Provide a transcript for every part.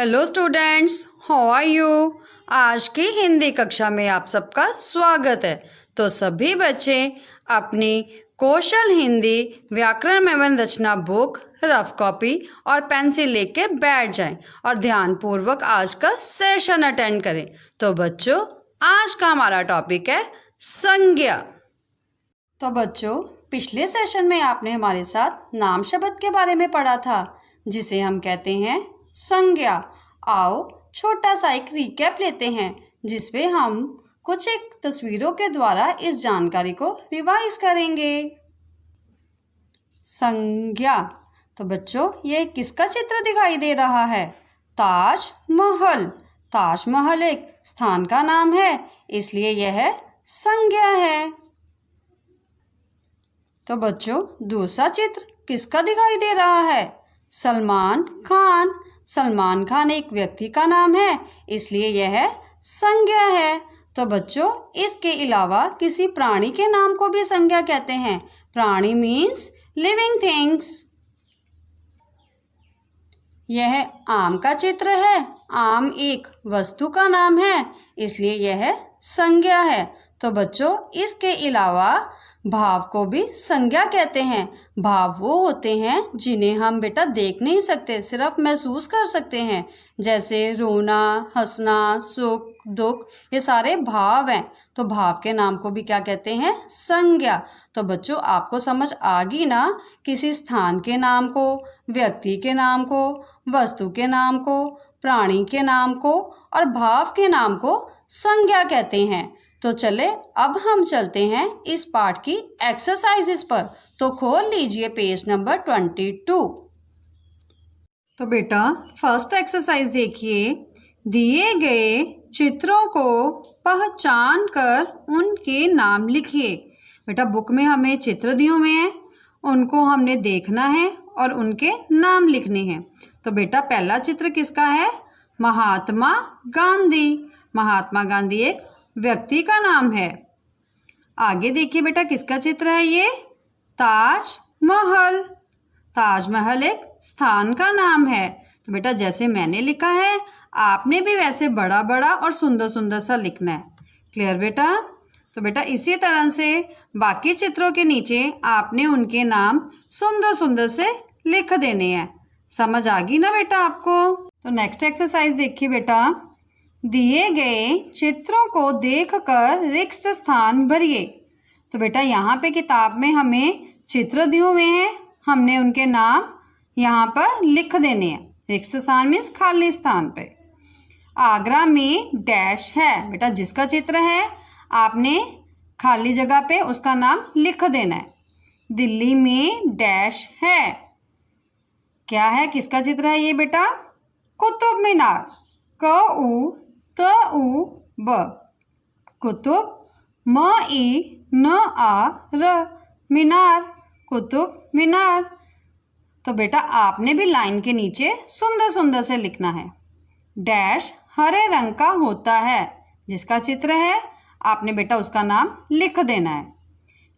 Hello students, how are you. आज की हिंदी कक्षा में आप सबका स्वागत है। तो सभी बच्चे अपनी कौशल हिंदी व्याकरण एवं रचना बुक, रफ कॉपी और पेंसिल लेके बैठ जाएं और ध्यानपूर्वक आज का सेशन अटेंड करें। तो बच्चों, आज का हमारा टॉपिक है संज्ञा। तो बच्चों, पिछले सेशन में आपने हमारे साथ नाम शब्द के बारे में पढ़ा था, जिसे हम कहते हैं संज्ञा। आओ छोटा सा एक रिकैप लेते हैं, जिसमें हम कुछ एक तस्वीरों के द्वारा इस जानकारी को रिवाइज करेंगे। संज्ञा। तो बच्चों, ये किसका चित्र दिखाई दे रहा है? ताजमहल। ताजमहल एक स्थान का नाम है, इसलिए यह संज्ञा है। तो बच्चों, दूसरा चित्र किसका दिखाई दे रहा है? सलमान खान। सलमान खान एक व्यक्ति का नाम है, इसलिए यह संज्ञा है। तो बच्चों, इसके अलावा किसी प्राणी के नाम को भी संज्ञा कहते हैं। प्राणी मीन्स लिविंग थिंग्स। यह आम का चित्र है। आम एक वस्तु का नाम है, इसलिए यह संज्ञा है। तो बच्चों, इसके अलावा भाव को भी संज्ञा कहते हैं। भाव वो होते हैं जिन्हें हम बेटा देख नहीं सकते, सिर्फ महसूस कर सकते हैं। जैसे रोना, हंसना, सुख, दुख, ये सारे भाव हैं। तो भाव के नाम को भी क्या कहते हैं? संज्ञा। तो बच्चों, आपको समझ आ गई ना? किसी स्थान के नाम को, व्यक्ति के नाम को, वस्तु के नाम को, प्राणी के नाम को और भाव के नाम को संज्ञा कहते हैं। तो चले अब हम चलते हैं इस पाठ की एक्सरसाइजेस पर। तो खोल लीजिए पेज नंबर 22। तो बेटा, फर्स्ट एक्सरसाइज देखिए। दिए गए चित्रों को पहचान कर उनके नाम लिखिए। बेटा, बुक में हमें चित्र दिए हुए हैं, उनको हमने देखना है और उनके नाम लिखने हैं। तो बेटा, पहला चित्र किसका है? महात्मा गांधी। महात्मा गांधी एक व्यक्ति का नाम है। आगे देखिए बेटा, किसका चित्र है ये? ताजमहल। ताजमहल एक स्थान का नाम है। तो बेटा, जैसे मैंने लिखा है, आपने भी वैसे बड़ा बड़ा और सुंदर सुंदर सा लिखना है। क्लियर बेटा? तो बेटा, इसी तरह से बाकी चित्रों के नीचे आपने उनके नाम सुंदर सुंदर से लिख देने हैं। समझ आ गई ना बेटा आपको? तो नेक्स्ट एक्सरसाइज देखिए बेटा। दिए गए चित्रों को देखकर रिक्त स्थान भरिए। तो बेटा, यहाँ पे किताब में हमें चित्र दिए हुए हैं, हमने उनके नाम यहाँ पर लिख देने हैं। रिक्त स्थान मीन्स खाली स्थान पे। आगरा में डैश है। बेटा, जिसका चित्र है आपने खाली जगह पे उसका नाम लिख देना है। दिल्ली में डैश है। क्या है, किसका चित्र है ये बेटा? कुतुब मीनार। क-उ-त-उ-ब। कुतुब। म-ई-न-आ-र। मीनार। कुतुब मीनार। तो बेटा, आपने भी लाइन के नीचे सुंदर सुंदर से लिखना है। डैश हरे रंग का होता है। जिसका चित्र है आपने बेटा उसका नाम लिख देना है।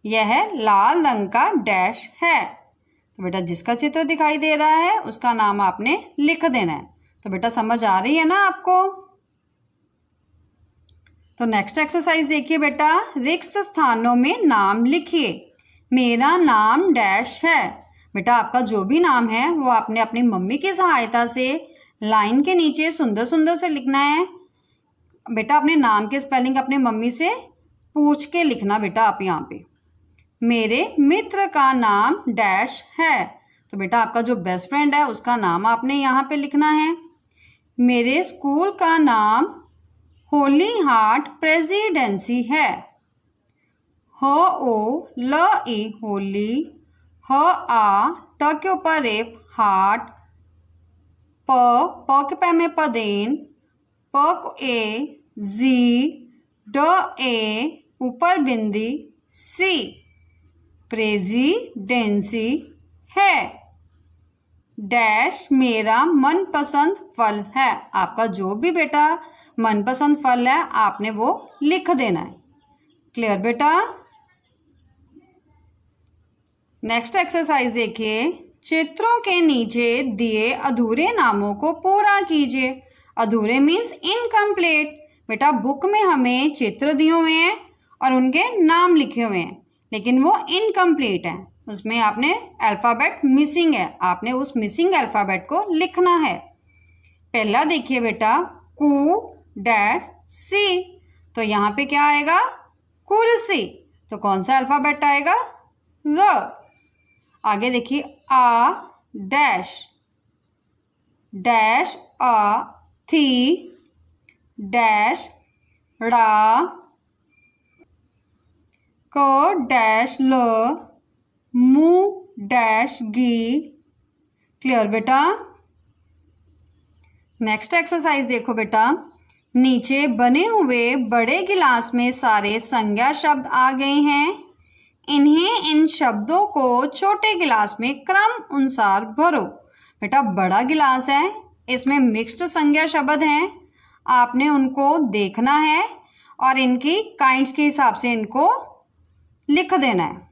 यह लाल रंग का डैश है। तो बेटा, जिसका चित्र दिखाई दे रहा है उसका नाम आपने लिख देना है। तो बेटा, समझ आ रही है ना आपको? तो नेक्स्ट एक्सरसाइज देखिए बेटा। रिक्त स्थानों में नाम लिखिए। मेरा नाम डैश है। बेटा, आपका जो भी नाम है वो आपने अपनी मम्मी की सहायता से लाइन के नीचे सुंदर सुंदर से लिखना है। बेटा, अपने नाम के स्पेलिंग अपने मम्मी से पूछ के लिखना बेटा आप यहाँ पे। मेरे मित्र का नाम डैश है। तो बेटा, आपका जो बेस्ट फ्रेंड है उसका नाम आपने यहाँ पे लिखना है। मेरे स्कूल का नाम होली हार्ट प्रेसिडेंसी है। H-O-L-E होली, H-A ट के ऊपर रेफ हार्ट, प के पै में पदेन, जी ऊपर बिंदी सी, प्रेसिडेंसी है। डैश मेरा मनपसंद फल है। आपका जो भी बेटा मनपसंद फल है आपने वो लिख देना है। क्लियर बेटा? नेक्स्ट एक्सरसाइज देखिए। चित्रों के नीचे दिए अधूरे नामों को पूरा कीजिए। अधूरे मीन्स इनकम्प्लीट। बेटा बुक में हमें चित्र दिए हुए हैं और उनके नाम लिखे हुए हैं, लेकिन वो इनकम्प्लीट हैं। उसमें आपने अल्फ़ाबेट मिसिंग है, आपने उस मिसिंग अल्फ़ाबेट को लिखना है। पहला देखिए बेटा, कु डैश सी, तो यहाँ पे क्या आएगा? कुर्सी। तो कौन सा अल्फ़ाबेट आएगा? र। आगे देखिए, आ डैश डैश आ थी डैश ड़ा को डैश ल मु डैश गी। क्लियर बेटा? नेक्स्ट एक्सरसाइज देखो बेटा, नीचे बने हुए बड़े गिलास में सारे संज्ञा शब्द आ गए हैं। इन्हें इन शब्दों को छोटे गिलास में क्रम अनुसार भरो। बेटा बड़ा गिलास है, इसमें मिक्स्ड संज्ञा शब्द हैं, आपने उनको देखना है और इनकी काइंड्स के हिसाब से इनको लिख देना है।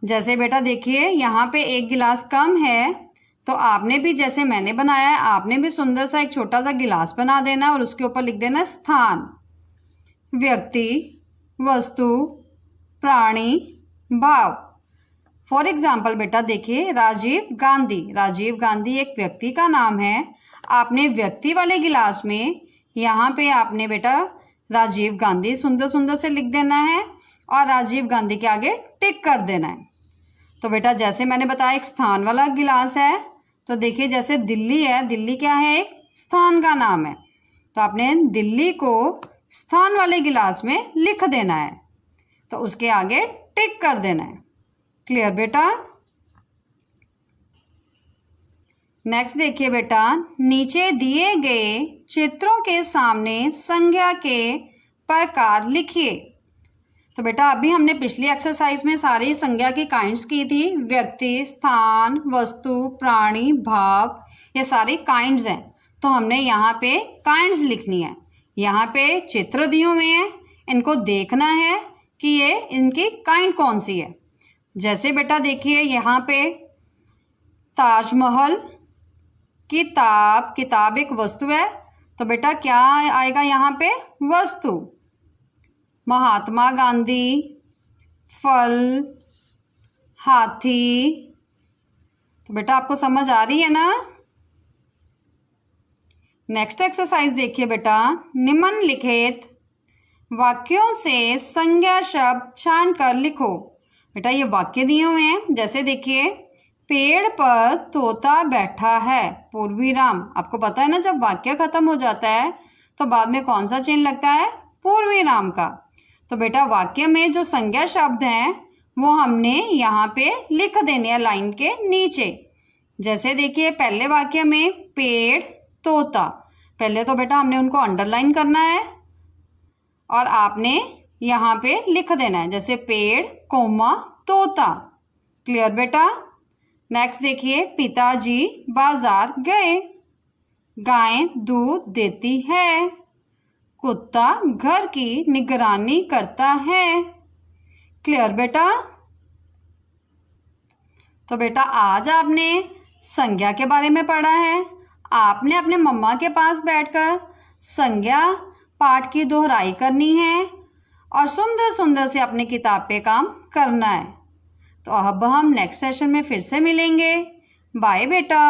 जैसे बेटा देखिए, यहाँ पे एक गिलास कम है, तो आपने भी जैसे मैंने बनाया है, आपने भी सुंदर सा एक छोटा सा गिलास बना देना और उसके ऊपर लिख देना स्थान, व्यक्ति, वस्तु, प्राणी, भाव। फॉर एग्जाम्पल बेटा देखिए, राजीव गांधी। राजीव गांधी एक व्यक्ति का नाम है। आपने व्यक्ति वाले गिलास में यहाँ पे आपने बेटा राजीव गांधी सुंदर सुंदर से लिख देना है और राजीव गांधी के आगे टिक कर देना है। तो बेटा जैसे मैंने बताया एक स्थान वाला गिलास है, तो देखिए जैसे दिल्ली है, दिल्ली क्या है? एक स्थान का नाम है, तो आपने दिल्ली को स्थान वाले गिलास में लिख देना है, तो उसके आगे टिक कर देना है। क्लियर बेटा? नेक्स्ट देखिए बेटा, नीचे दिए गए चित्रों के सामने संज्ञा के प्रकार लिखिए। तो बेटा अभी हमने पिछली एक्सरसाइज में सारी संज्ञा की काइंड्स की थी, व्यक्ति, स्थान, वस्तु, प्राणी, भाव, ये सारी काइंड्स हैं। तो हमने यहाँ पे काइंड्स लिखनी है। यहाँ पे चित्र दिए हुए हैं, इनको देखना है कि ये इनकी काइंड कौन सी है। जैसे बेटा देखिए यहाँ पे ताजमहल, किताब, किताब एक वस्तु है, तो बेटा क्या आएगा यहाँ पे? वस्तु। महात्मा गांधी, फल, हाथी। तो बेटा आपको समझ आ रही है ना? नेक्स्ट एक्सरसाइज देखिए बेटा, निम्नलिखित वाक्यों से संज्ञा शब्द छान कर लिखो। बेटा ये वाक्य दिए हुए हैं, जैसे देखिए, पेड़ पर तोता बैठा है, पूर्वी राम। आपको पता है ना, जब वाक्य खत्म हो जाता है तो बाद में कौन सा चिन्ह लगता है? पूर्वी राम का। तो बेटा वाक्य में जो संज्ञा शब्द हैं वो हमने यहाँ पे लिख देने हैं लाइन के नीचे। जैसे देखिए पहले वाक्य में पेड़, तोता, पहले तो बेटा हमने उनको अंडरलाइन करना है और आपने यहाँ पे लिख देना है, जैसे पेड़, कोमा, तोता। क्लियर बेटा? नेक्स्ट देखिए, पिताजी बाजार गए, गाय दूध देती है, कुत्ता घर की निगरानी करता है। क्लियर बेटा? तो बेटा आज आपने संज्ञा के बारे में पढ़ा है। आपने अपने मम्मा के पास बैठकर संज्ञा पाठ की दोहराई करनी है और सुंदर सुंदर से अपनी किताब पे काम करना है। तो अब हम नेक्स्ट सेशन में फिर से मिलेंगे। बाय बेटा।